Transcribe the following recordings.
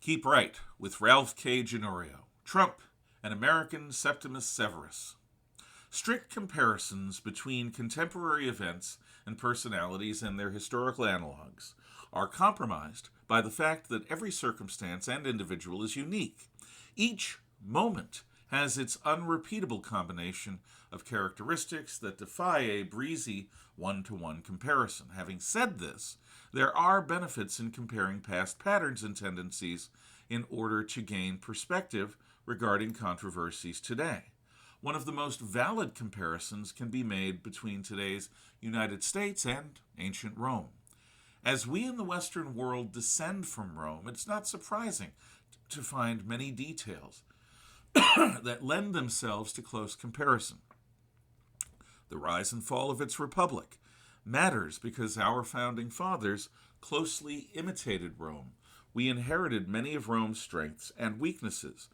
Keep Right with Ralph K. Ginorio. Trump, an American Septimus Severus. Strict comparisons between contemporary events and personalities and their historical analogues are compromised by the fact that every circumstance and individual is unique. Each moment has its unrepeatable combination of characteristics that defy a breezy one-to-one comparison. Having said this, there are benefits in comparing past patterns and tendencies in order to gain perspective regarding controversies today. One of the most valid comparisons can be made between today's United States and ancient Rome. As we in the Western world descend from Rome, it's not surprising to find many details that lend themselves to close comparison. The rise and fall of its republic matters because our founding fathers closely imitated Rome. We inherited many of Rome's strengths and weaknesses.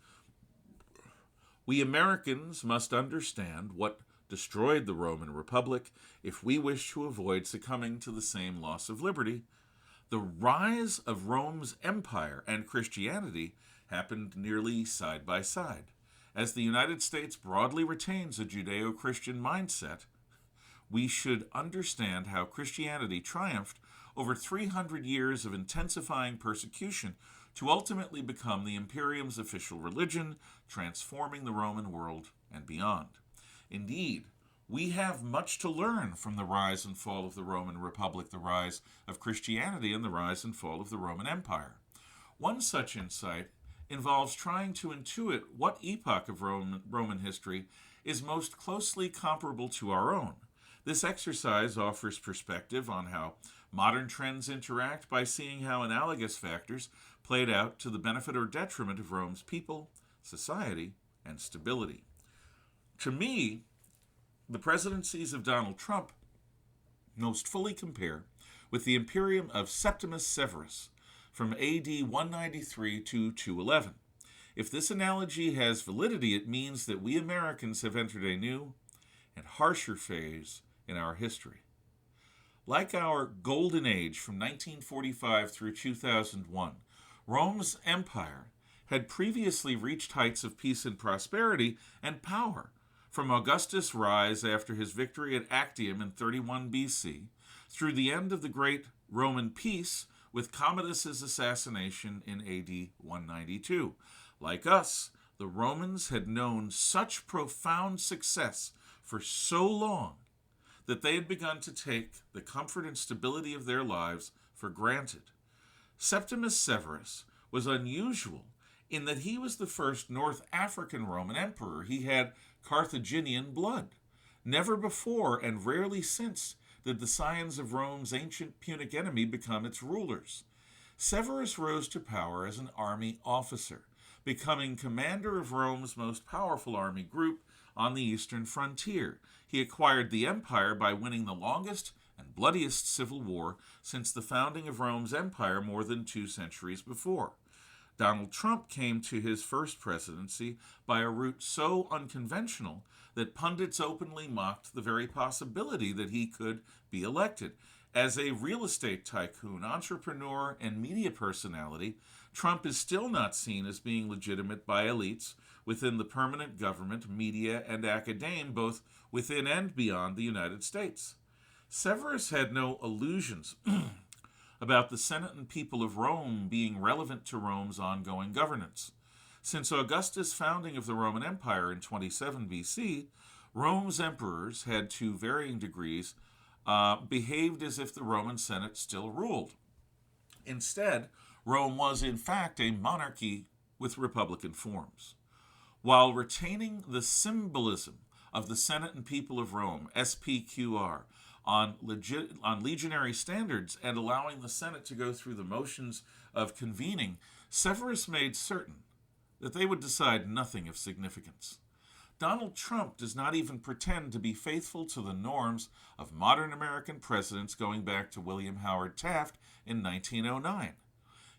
We Americans must understand what destroyed the Roman Republic if we wish to avoid succumbing to the same loss of liberty. The rise of Rome's empire and Christianity happened nearly side by side. As the United States broadly retains a Judeo-Christian mindset, we should understand how Christianity triumphed over 300 years of intensifying persecution to ultimately become the imperium's official religion, transforming the Roman world and beyond. Indeed, we have much to learn from the rise and fall of the Roman Republic, the rise of Christianity, and the rise and fall of the Roman Empire. One such insight involves trying to intuit what epoch of Roman history is most closely comparable to our own. This exercise offers perspective on how modern trends interact by seeing how analogous factors played out to the benefit or detriment of Rome's people, society, and stability. To me, the presidencies of Donald Trump most fully compare with the imperium of Septimius Severus from AD 193 to 211. If this analogy has validity, it means that we Americans have entered a new and harsher phase in our history. Like our golden age from 1945 through 2001, Rome's empire had previously reached heights of peace and prosperity and power, from Augustus' rise after his victory at Actium in 31 BC, through the end of the Great Roman Peace with Commodus's assassination in AD 192. Like us, the Romans had known such profound success for so long that they had begun to take the comfort and stability of their lives for granted. Septimus Severus was unusual in that he was the first North African Roman emperor. He had Carthaginian blood. Never before, and rarely since, did the scions of Rome's ancient Punic enemy become its rulers. Severus rose to power as an army officer, becoming commander of Rome's most powerful army group on the eastern frontier. He acquired the empire by winning the longest and bloodiest civil war since the founding of Rome's empire more than 2 centuries before. Donald Trump came to his first presidency by a route so unconventional that pundits openly mocked the very possibility that he could be elected. As a real estate tycoon, entrepreneur, and media personality, Trump is still not seen as being legitimate by elites within the permanent government, media, and academe, both within and beyond the United States. Severus had no illusions about the Senate and people of Rome being relevant to Rome's ongoing governance. Since Augustus' founding of the Roman Empire in 27 BC, Rome's emperors had, to varying degrees, behaved as if the Roman Senate still ruled. Instead, Rome was in fact a monarchy with republican forms. While retaining the symbolism of the Senate and people of Rome, SPQR, on legionary standards and allowing the Senate to go through the motions of convening, Severus made certain that they would decide nothing of significance. Donald Trump does not even pretend to be faithful to the norms of modern American presidents going back to William Howard Taft in 1909.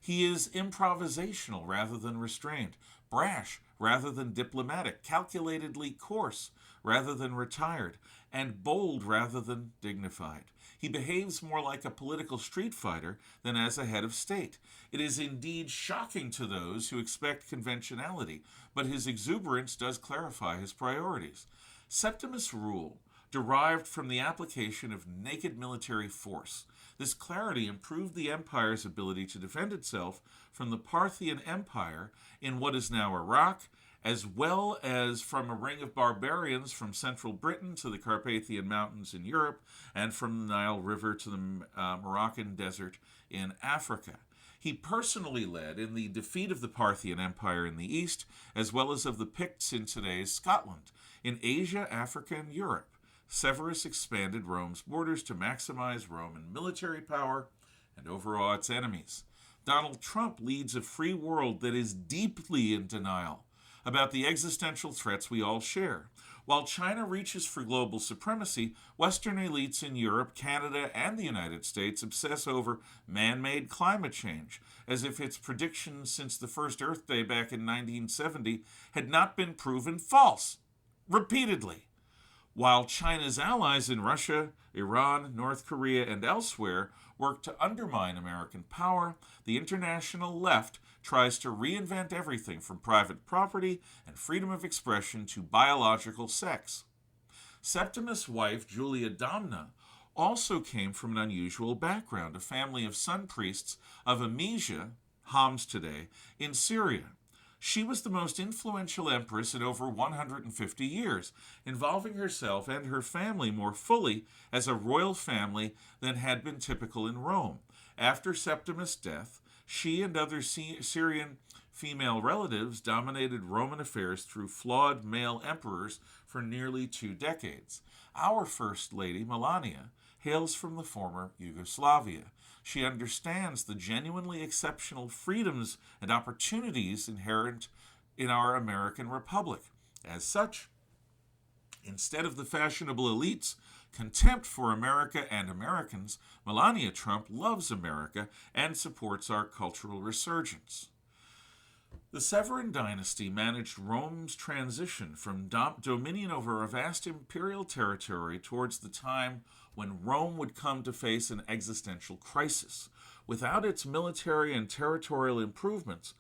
He is improvisational rather than restrained, brash rather than diplomatic, calculatedly coarse rather than retired, and bold rather than dignified. He behaves more like a political street fighter than as a head of state. It is indeed shocking to those who expect conventionality, but his exuberance does clarify his priorities. Septimus' rule derived from the application of naked military force. This clarity improved the empire's ability to defend itself from the Parthian Empire in what is now Iraq, as well as from a ring of barbarians from central Britain to the Carpathian Mountains in Europe, and from the Nile River to the Moroccan desert in Africa. He personally led in the defeat of the Parthian Empire in the east, as well as of the Picts in today's Scotland. In Asia, Africa, and Europe, Severus expanded Rome's borders to maximize Roman military power and overawe its enemies. Donald Trump leads a free world that is deeply in denial about the existential threats we all share. While China reaches for global supremacy, Western elites in Europe, Canada, and the United States obsess over man-made climate change, as if its predictions since the first Earth Day back in 1970 had not been proven false, repeatedly. While China's allies in Russia, Iran, North Korea, and elsewhere work to undermine American power, the international left tries to reinvent everything from private property and freedom of expression to biological sex. Septimus' wife, Julia Domna, also came from an unusual background, a family of sun priests of Amesia, Homs today, in Syria. She was the most influential empress in over 150 years, involving herself and her family more fully as a royal family than had been typical in Rome. After Septimus' death, she and other Syrian female relatives dominated Roman affairs through flawed male emperors for nearly 2 decades. Our First Lady, Melania, hails from the former Yugoslavia. She understands the genuinely exceptional freedoms and opportunities inherent in our American Republic. As such, instead of the fashionable elites' contempt for America and Americans, Melania Trump loves America and supports our cultural resurgence. The Severan dynasty managed Rome's transition from dominion over a vast imperial territory towards the time when Rome would come to face an existential crisis. Without its military and territorial improvements,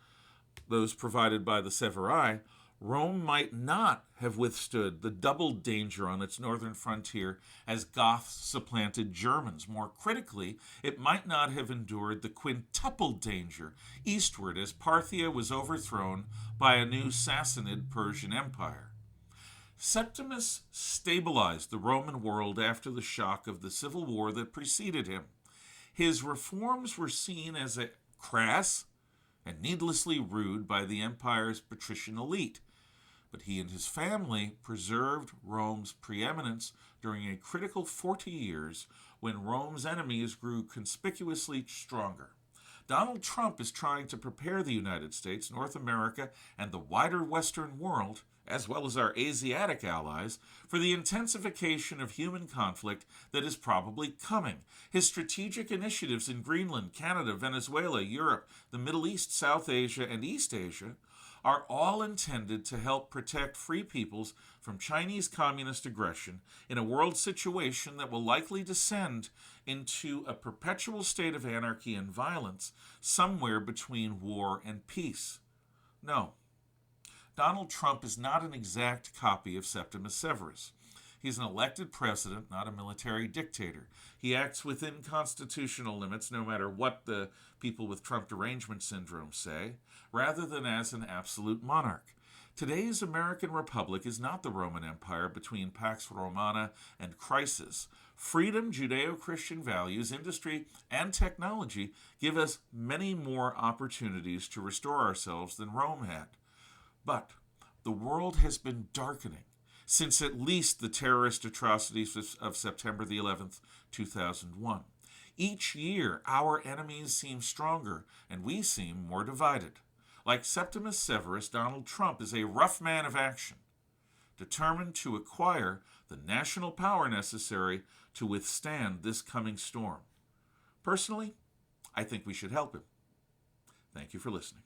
those provided by the Severi, Rome might not have withstood the double danger on its northern frontier as Goths supplanted Germans. More critically, it might not have endured the quintuple danger eastward as Parthia was overthrown by a new Sassanid Persian Empire. Septimus stabilized the Roman world after the shock of the civil war that preceded him. His reforms were seen as crass and needlessly rude by the empire's patrician elite, but he and his family preserved Rome's preeminence during a critical 40 years when Rome's enemies grew conspicuously stronger. Donald Trump is trying to prepare the United States, North America, and the wider Western world, as well as our Asiatic allies, for the intensification of human conflict that is probably coming. His strategic initiatives in Greenland, Canada, Venezuela, Europe, the Middle East, South Asia, and East Asia are all intended to help protect free peoples from Chinese communist aggression in a world situation that will likely descend into a perpetual state of anarchy and violence somewhere between war and peace. No, Donald Trump is not an exact copy of Septimus Severus. He's an elected president, not a military dictator. He acts within constitutional limits, no matter what the people with Trump derangement syndrome say, rather than as an absolute monarch. Today's American Republic is not the Roman Empire between Pax Romana and crisis. Freedom, Judeo-Christian values, industry, and technology give us many more opportunities to restore ourselves than Rome had. But the world has been darkening since at least the terrorist atrocities of September the 11th, 2001. Each year, our enemies seem stronger, and we seem more divided. Like Septimus Severus, Donald Trump is a rough man of action, determined to acquire the national power necessary to withstand this coming storm. Personally, I think we should help him. Thank you for listening.